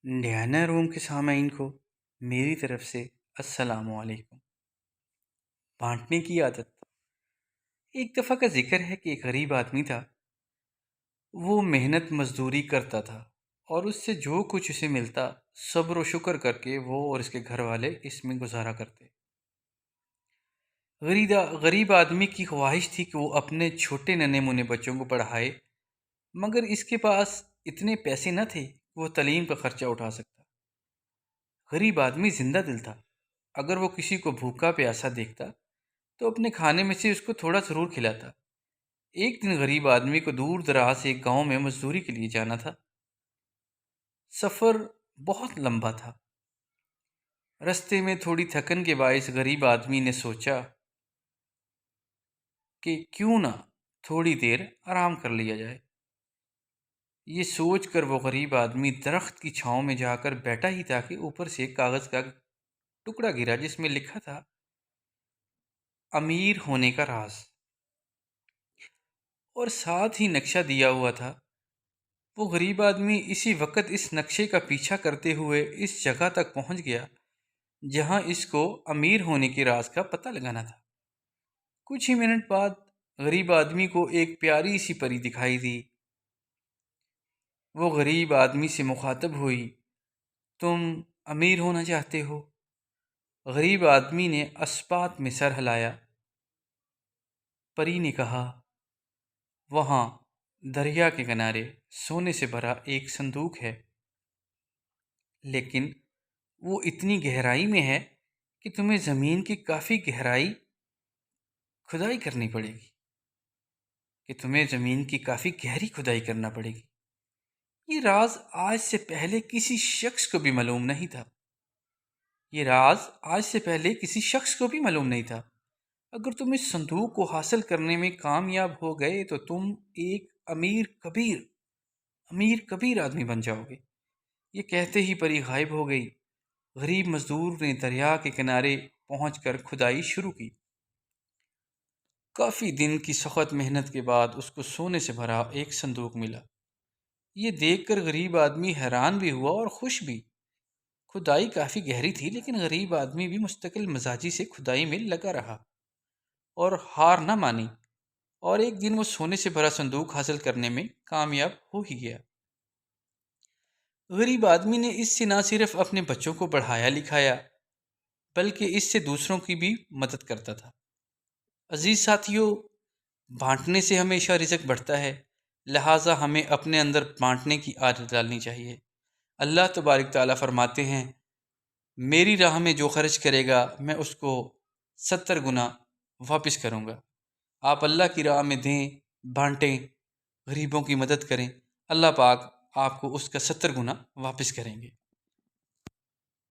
Diana روم کے سامعین کو میری طرف سے السلام علیکم۔ بانٹنے کی عادت۔ ایک دفعہ کا ذکر ہے کہ ایک غریب آدمی تھا۔ وہ محنت مزدوری کرتا تھا اور اس سے جو کچھ اسے ملتا صبر و شکر کر کے وہ اور اس کے گھر والے اس میں گزارا کرتے۔ غریب آدمی کی خواہش تھی کہ وہ اپنے چھوٹے ننھے منے بچوں کو پڑھائے، مگر اس کے پاس اتنے پیسے نہ تھے کہ وہ تعلیم کا خرچہ اٹھا سکتا۔ غریب آدمی زندہ دل تھا۔ اگر وہ کسی کو بھوکا پیاسا دیکھتا تو اپنے کھانے میں سے اس کو تھوڑا ضرور کھلاتا۔ ایک دن غریب آدمی کو دور دراز ایک گاؤں میں مزدوری کے لیے جانا تھا۔ سفر بہت لمبا تھا۔ رستے میں تھوڑی تھکن کے باعث غریب آدمی نے سوچا کہ کیوں نہ تھوڑی دیر آرام کر لیا جائے۔ یہ سوچ کر وہ غریب آدمی درخت کی چھاؤں میں جا کر بیٹھا ہی تھا کہ اوپر سے ایک کاغذ کا ٹکڑا گرا جس میں لکھا تھا امیر ہونے کا راز، اور ساتھ ہی نقشہ دیا ہوا تھا۔ وہ غریب آدمی اسی وقت اس نقشے کا پیچھا کرتے ہوئے اس جگہ تک پہنچ گیا جہاں اس کو امیر ہونے کے راز کا پتہ لگانا تھا۔ کچھ ہی منٹ بعد غریب آدمی کو ایک پیاری سی پری دکھائی دی۔ وہ غریب آدمی سے مخاطب ہوئی، تم امیر ہونا چاہتے ہو؟ غریب آدمی نے اسبات میں سر ہلایا۔ پری نے کہا، وہاں دریا کے کنارے سونے سے بھرا ایک صندوق ہے، لیکن وہ اتنی گہرائی میں ہے کہ تمہیں زمین کی کافی گہرائی کھدائی کرنی پڑے گی گہری کھدائی کرنا پڑے گی۔ یہ راز آج سے پہلے کسی شخص کو بھی معلوم نہیں تھا۔ اگر تم اس صندوق کو حاصل کرنے میں کامیاب ہو گئے تو تم ایک امیر کبیر آدمی بن جاؤ گے۔ یہ کہتے ہی پری غائب ہو گئی۔ غریب مزدور نے دریا کے کنارے پہنچ کر کھدائی شروع کی۔ کافی دن کی سخت محنت کے بعد اس کو سونے سے بھرا ایک صندوق ملا۔ یہ دیکھ کر غریب آدمی حیران بھی ہوا اور خوش بھی۔ کھدائی کافی گہری تھی، لیکن غریب آدمی بھی مستقل مزاجی سے کھدائی میں لگا رہا اور ہار نہ مانی، اور ایک دن وہ سونے سے بھرا صندوق حاصل کرنے میں کامیاب ہو ہی گیا۔ غریب آدمی نے اس سے نہ صرف اپنے بچوں کو پڑھایا لکھایا بلکہ اس سے دوسروں کی بھی مدد کرتا تھا۔ عزیز ساتھیو، بانٹنے سے ہمیشہ رزق بڑھتا ہے، لہٰذا ہمیں اپنے اندر بانٹنے کی عادت ڈالنی چاہیے۔ اللہ تبارک تعالیٰ فرماتے ہیں، میری راہ میں جو خرچ کرے گا میں اس کو 70 گنا واپس کروں گا۔ آپ اللہ کی راہ میں دیں، بانٹیں، غریبوں کی مدد کریں، اللہ پاک آپ کو اس کا 70 گنا واپس کریں گے۔